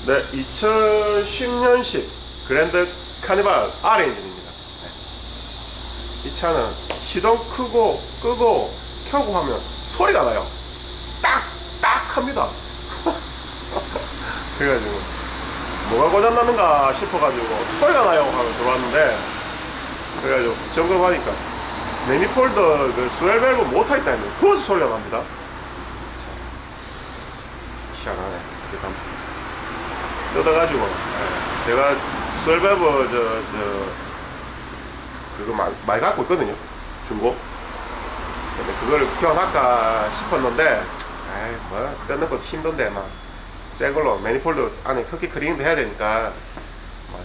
네, 2010년식 그랜드 카니발 R 엔진입니다. 네. 이 차는 시동 크고 끄고 켜고 하면 소리가 나요. 딱 합니다. 그래가지고 뭐가 고장났는가 싶어가지고 소리가 나요 하고 들어왔는데, 그래가지고 점검하니까 매니폴더 그 스웰 밸브 못 타있다는데 그래서 소리가 납니다. 희한하네. 일단 뜯어가지고, 제가 스웰 밸브 그거 많이 갖고 있거든요, 중고. 근데 그거를 교환할까 싶었는데, 뭐 뜯는 것도 힘든데 막 새 걸로 매니폴드 안에 크기 클리닝도 해야 되니까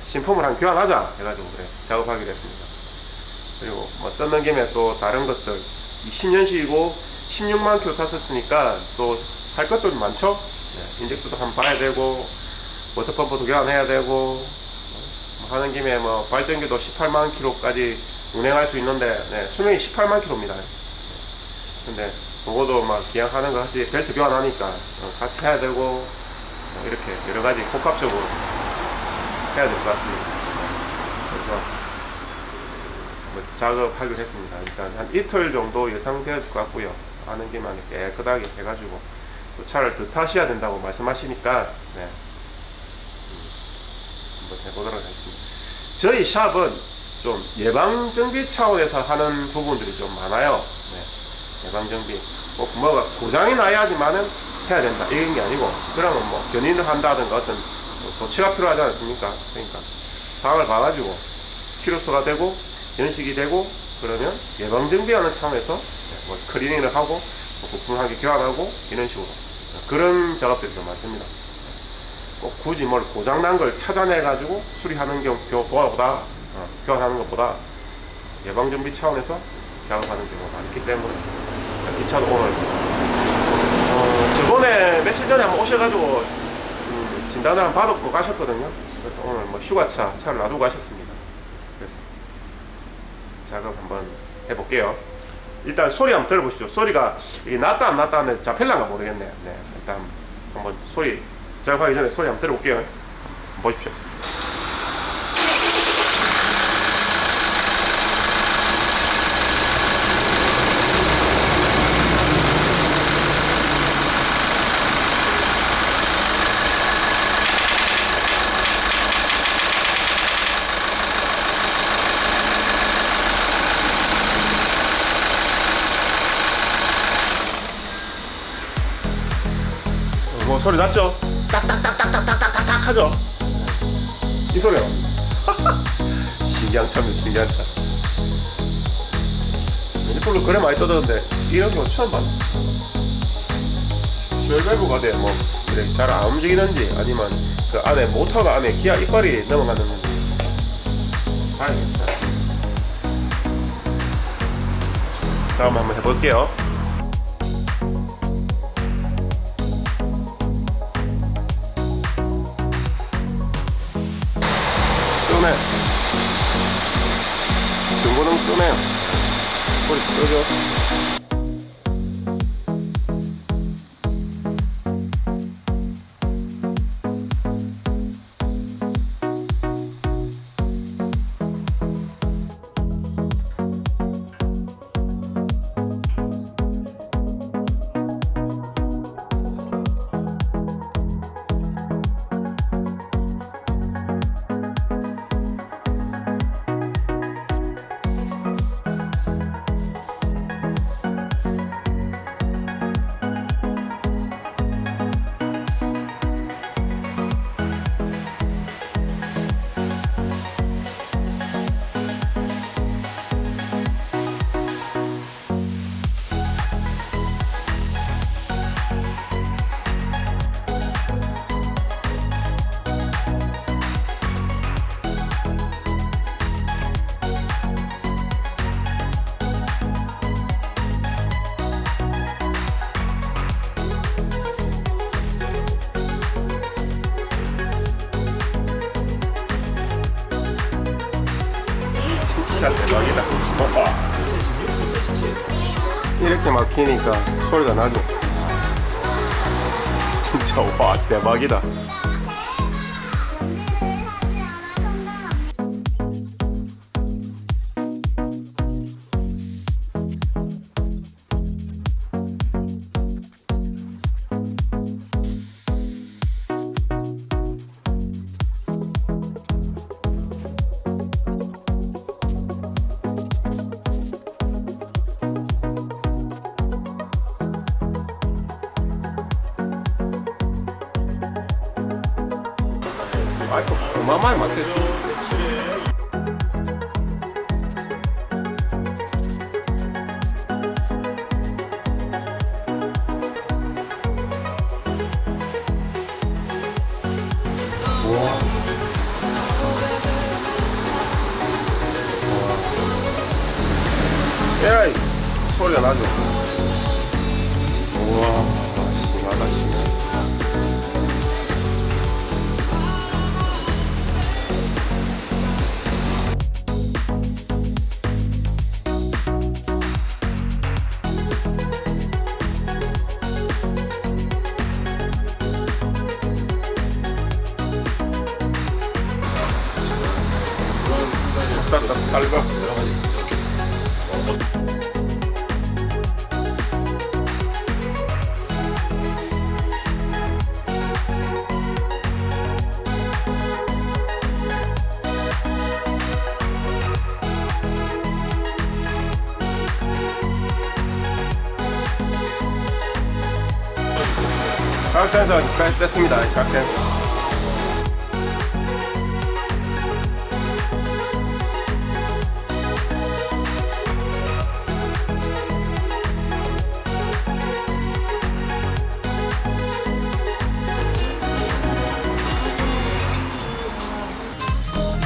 신품을 한 교환하자 해가지고 그래 작업하게 됐습니다. 그리고 뭐 뜯는 김에 또 다른 것들 20년식이고 16만 킬로 탔었으니까 또 할 것들이 많죠. 인젝터도 한번 봐야 되고 워터펌프도 교환해야 되고 뭐 하는 김에 뭐 발전기도 18만 킬로까지 운행할 수 있는데, 수명이 18만 킬로입니다. 근데 그거도 막 기약하는 거 같이 벨트 교환하니까 같이 해야 되고, 이렇게 여러가지 복합적으로 해야 될 것 같습니다. 그래서 뭐 작업하기로 했습니다. 일단 한 이틀 정도 예상될 것 같고요. 아는 김에 깨끗하게 해가지고 또 차를 더 타셔야 된다고 말씀하시니까 한번 해보도록 하겠습니다. 저희 샵은 좀 예방정비 차원에서 하는 부분들이 좀 많아요. 예방정비 꼭 뭐가 고장이 나야지만은 해야 된다 이런 게 아니고, 그러면 뭐 견인을 한다든가 어떤 조치가 필요하지 않습니까? 그러니까 상황을 봐가지고 키로수가 되고 연식이 되고 그러면 예방정비하는 차원에서 뭐 클리닝을 하고 부품하게 교환하고 이런 식으로 그런 작업들이 좀 많습니다. 꼭 굳이 뭘 고장난 걸 찾아내 가지고 수리하는 경우보다 교환하는 것보다 예방정비 차원에서 작업하는 경우가 많기 때문에 이 차도 오늘 저번에 며칠 전에 한번 오셔가지고 진단을 한번 받고 가셨거든요. 그래서 오늘 뭐 휴가차 차를 놔두고 가셨습니다. 그래서 작업 한번 해볼게요. 일단 소리 한번 들어보시죠. 소리가 났다 안 났다 잡힐란가 모르겠네요. 일단 한번 소리 작업하기 전에 소리 한번 들어볼게요. 한번 보십시오. 뭐 소리 났죠? 딱딱딱딱딱딱딱딱 하죠? 이 소리가 납니다. 신기한 차입니다. 신기한 차. 매니폴드 그래 많이 떠드는데 이런 경우 처음 봤네. 쉘밸브가 돼 뭐 잘 안 움직이는지 아니면 그 안에 모터가 안에 기아 이빨이 넘어갔는지 다행입니다. 다음 한번 해볼게요. 끄네. 중고등 끄네요. 소리 끄죠. 진짜 대박이다. 이렇게 막히니까 소리가 나죠. 진짜 와 대박이다. 어마어마하게 막혀있어. 에이, 소리가 나죠. 우와, 심하다, 심해. 싹다 살가. 각 센서 됐습니다. 각 센서.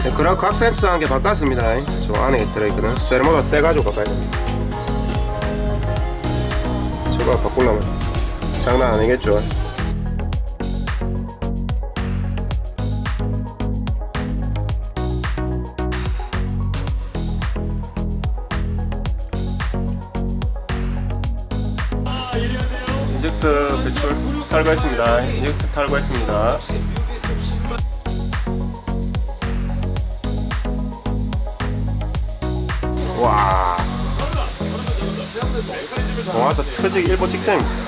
네, 그럼 각 센서 한 개 바꿨습니다. 저 안에 들어있거든. 셀모도 떼가지고 바꿔야 됩니다. 저거 바꾸려면 장난 아니겠죠. 인젝터 배출 탈거했습니다. 인젝터 탈거했습니다. 와, 동화서 터지기 일보 직전입니다.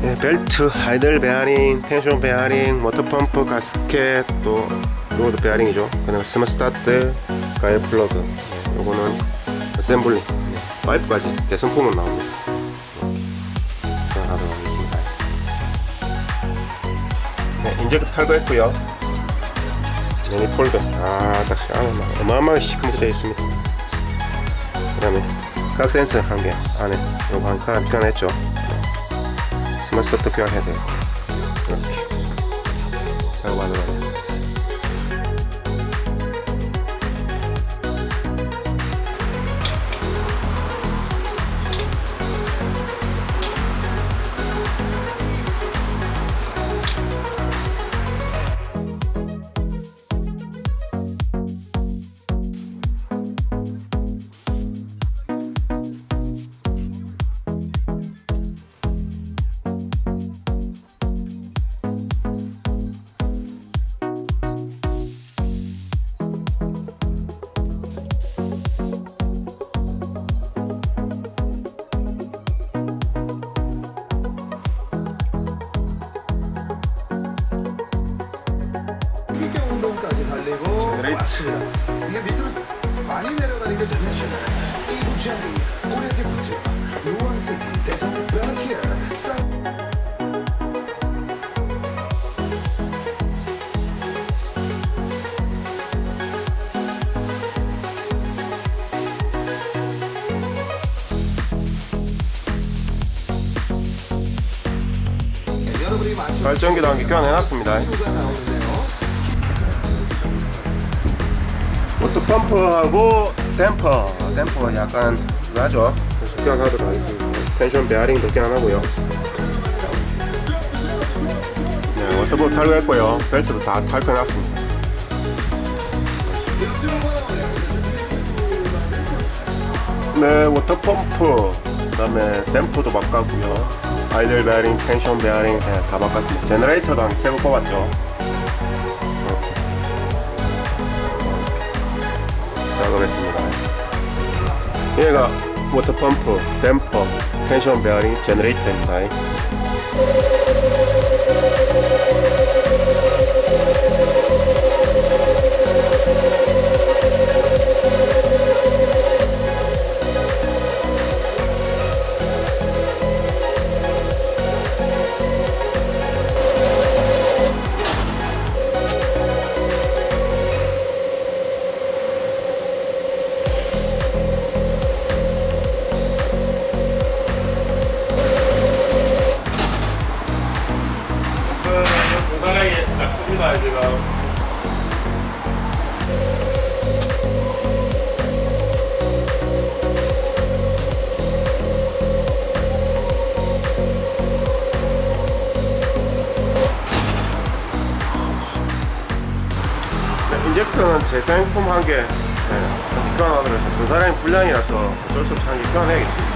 네, 벨트, 하이들 베어링, 텐션 베어링, 모터펌프, 가스켓, 또 로드 베어링이죠. 그 다음에 스마트 스타트, 가열 플러그. 네, 요거는 어셈블리. 네, 파이프까지 대성품으로 나옵니다. 이렇게 생각하도록 하겠습니다. 네, 인젝터 탈거했고요. 매니폴더. 딱 어마어마하게 시커멓게 되어 있습니다. 그 다음에 각 센서 한 개 안에 요거 한 칸 교환했죠. 스마트 스타트 교환해야 돼요. 이렇게 사용하도록 하겠습니다. 제너레이트. 이게 밑으로 많이 내려가니까 좀 괜찮아요. 이 부장이 오래게 붙여. 노원시티 대성 베라키아. 발전기도 한 개 교환해놨습니다. 워터펌프하고 댐퍼 약간 나죠. 그래서 교환하도록 하겠습니다. 텐션 베어링도 교환하고요. 네, 워터펌프 탈거했고요. 벨트도 다 탈거해놨습니다. 네, 워터펌프 그 다음에 댐퍼도 바꿨고요. 아이들 베어링, 텐션 베어링 다 바꿨습니다. 제너레이터도 한 새 거 꼽았죠. 이렇게 작업했습니다. 얘가 워터 펌프, 댐퍼, 텐션 베어링, 제너레이터입니다. 공사량이 작습니다 지금. 인젝터는 재생품 한 개 교환하도록 해서 분사량이 불량이라서 어쩔 수 없이 한 개 교환해야겠습니다.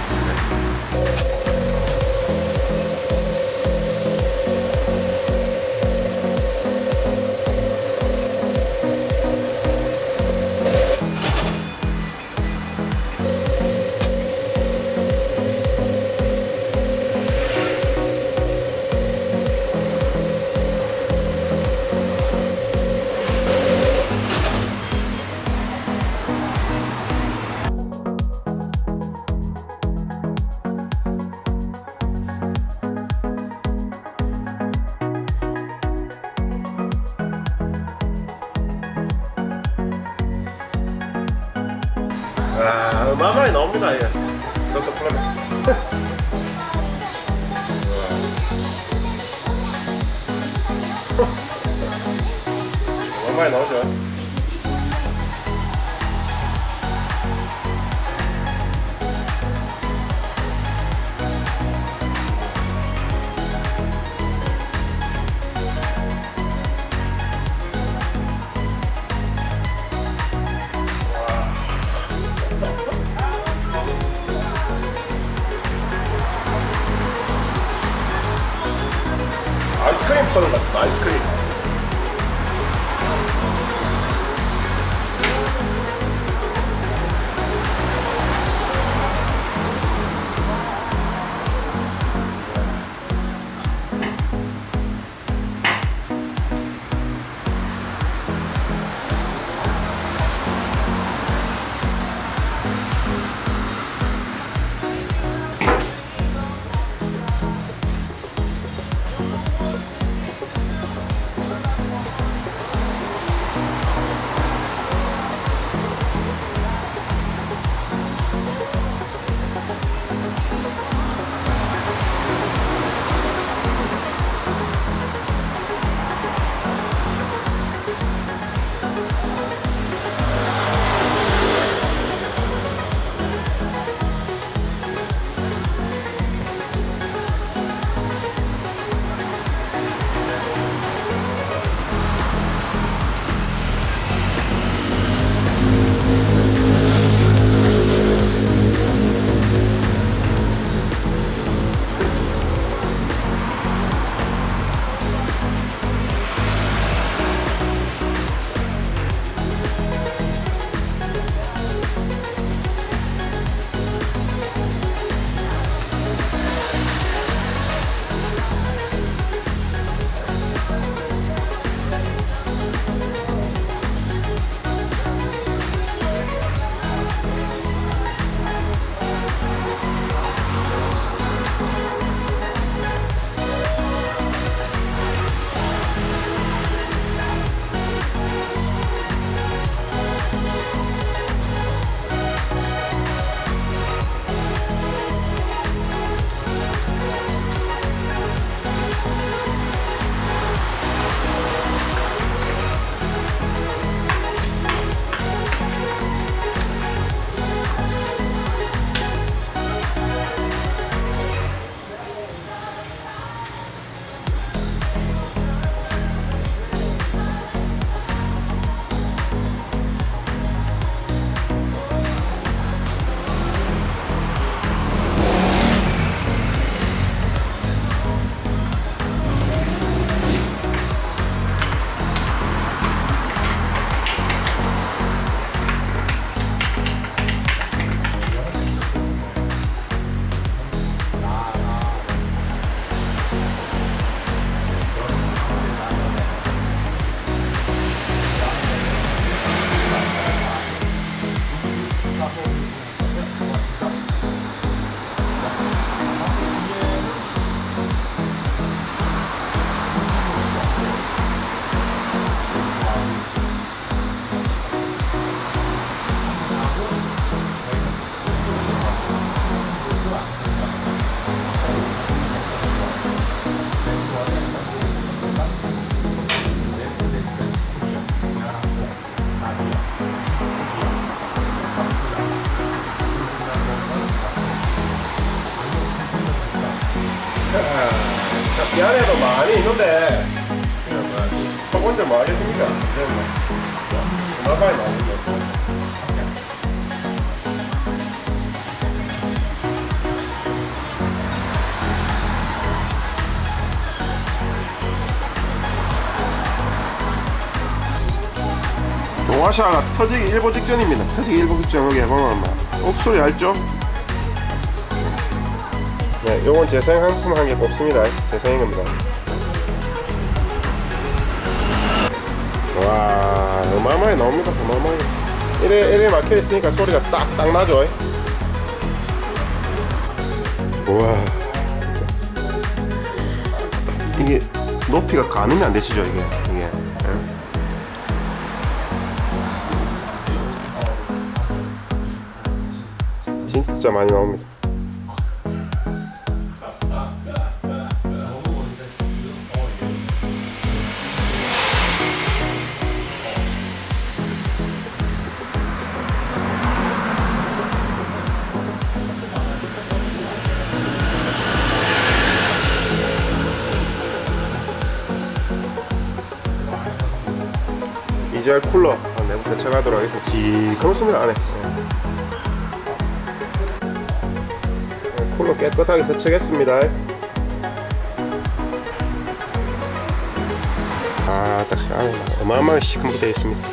어마어마하게 나옵니다. 이게 서커 플러스. 어마어마하게 나오죠. 아이스크림 퍼는 것 같습니다. 아이스크림. 많이 있는데 저번들 뭐 하겠습니까? 그나마에 나오는 거. 동아시아가 터지기 일보 직전입니다. 터지기 일보 직전. 여기 해보면 옥소리 알죠? 네, 요건 재생 상품 한 개 꼽습니다. 재생인 겁니다. 와, 어마어마하게 나옵니다. 어마어마하게. 이래 막혀 있으니까 소리가 딱 나죠. 우와, 이게 높이가 가늠이 안 되시죠, 이게. 진짜 많이 나옵니다. EGR 쿨러 내부 세척하도록 하겠습니다. 시커멓습니다 안에. 쿨러 깨끗하게 세척했습니다. 딱 안에 어마어마하게 시커멓게 되어 있습니다.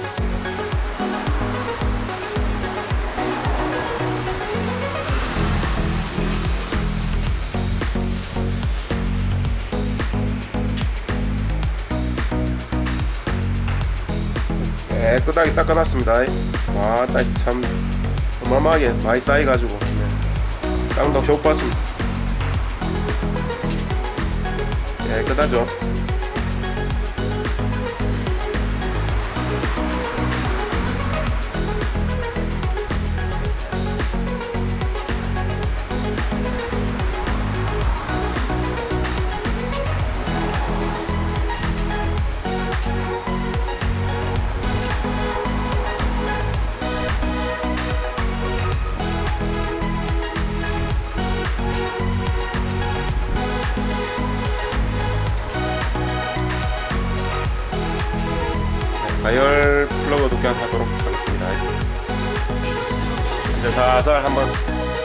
깨끗하게 닦아놨습니다. 와, 딱 참 어마어마하게 많이 쌓여가지고 땅도 겨우 봤습니다. 깨끗하죠? 가열 플러그도 교환하도록 하겠습니다. 이제 살살 한번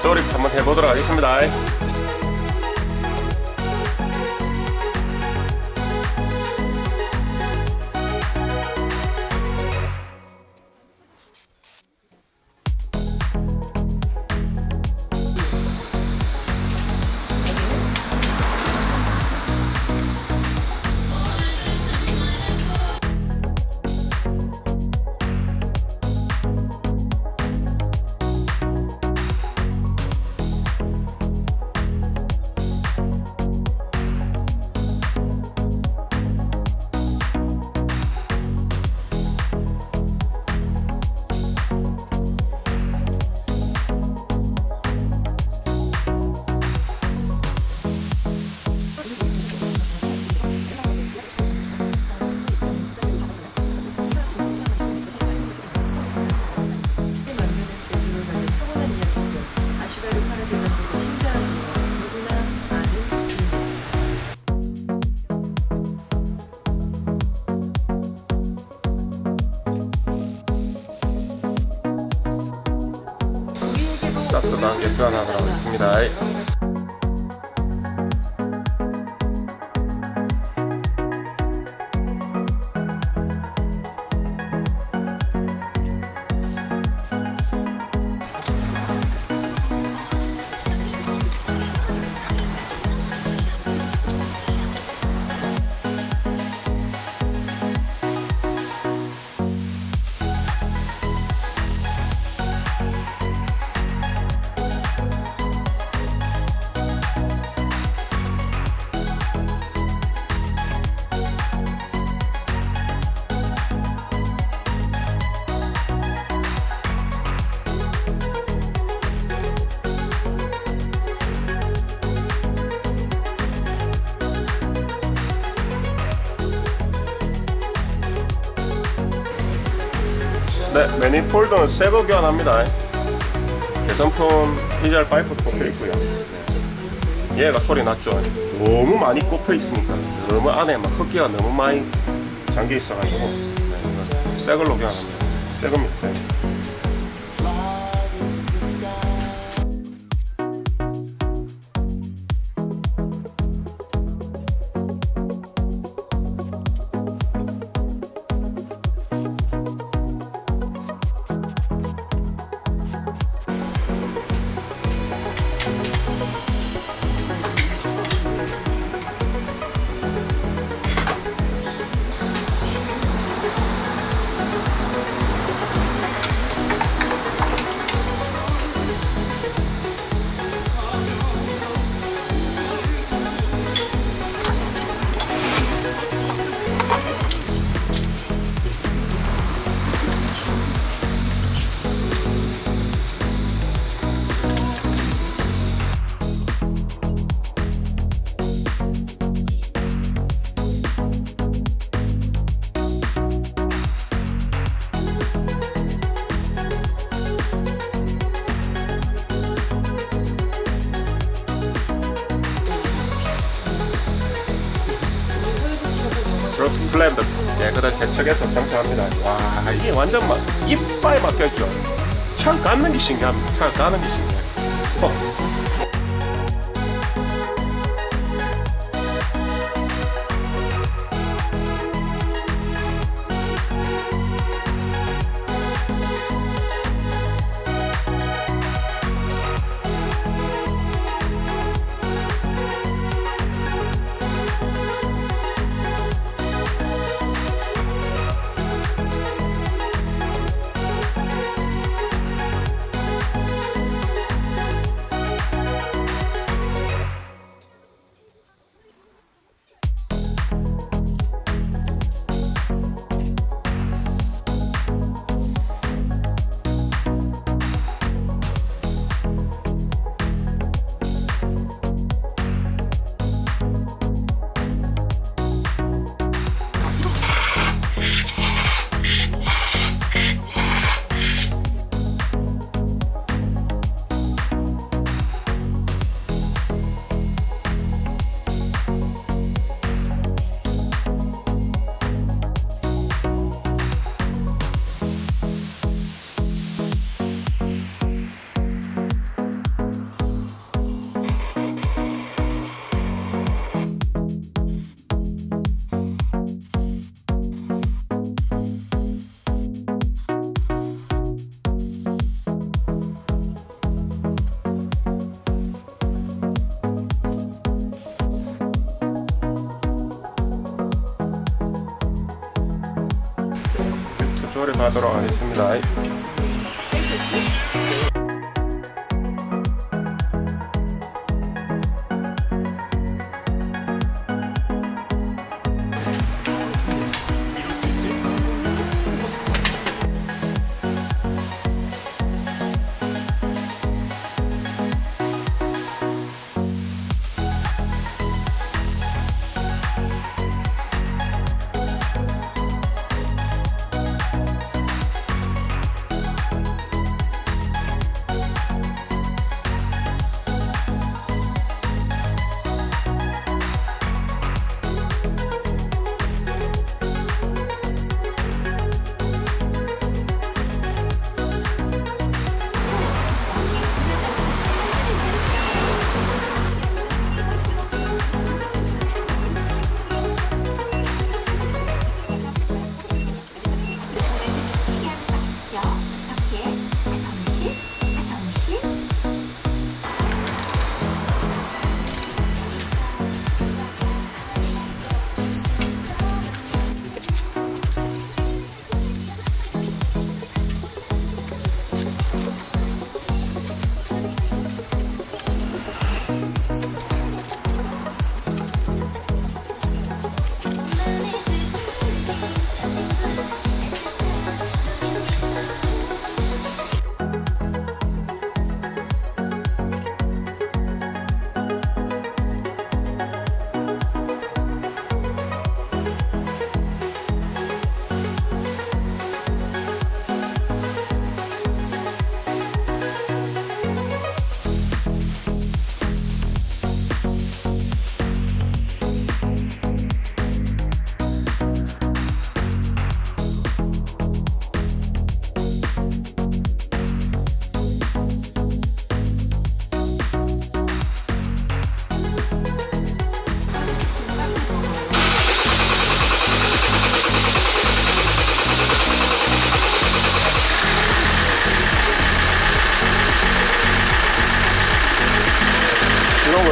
조립 한번 해보도록 하겠습니다. 스타트 단계 교환하도록 하겠습니다. 네, 매니폴드는 새거 교환합니다. 개선품 EGR 파이프도 꼽혀 있고요. 얘가 소리 났죠. 너무 많이 꼽혀 있으니까 너무 안에 막 흡기가 너무 많이 잠겨 있어가지고 새 걸로 교환합니다. 새 겁니다. 새 거. 스로틀 플랜도 깨끗하게 세척해서 장착합니다. 와, 이게 완전 막 이빨 막혀있죠. 참 깎는 게 신기합니다. 참 깎는 게 신기해요. 조립하도록 하겠습니다.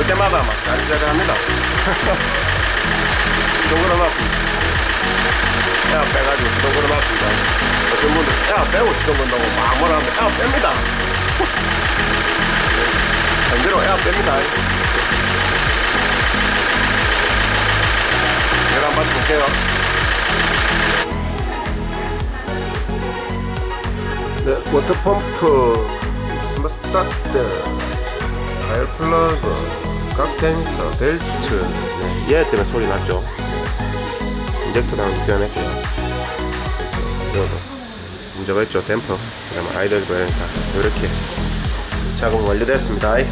때마다 막 짜리짜리합니다. 시동 걸어놨습니다. 에어 빼가지고 시동 걸어놨습니다. 어떤 분들 에어 빼고 시동 건다고 막 뭐라 하는데 에어 뺍니다. 반대로 에어 뺍니다. 이걸 한번 마치 볼게요. 네, 워터펌프, 스마트스타트, 타일 플러그, 각 센서, 벨트. 네, 얘 때문에 소리 났죠. 인젝터도 한번 교환할게요. 이거도 문제가 있죠. 댐퍼, 그 다음에 아이들 보니까 이렇게 작업 완료됐습니다. 네,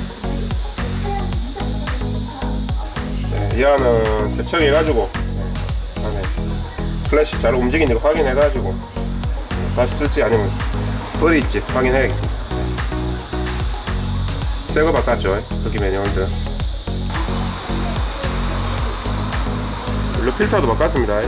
이 안은 세척해가지고 안에 플래시 잘 움직이는지 확인해가지고 다시 쓸지 아니면 버릴지 확인해야겠습니다. 새거 바꿨죠. 거기 매뉴얼들. 블루 필터도 바꿨습니다.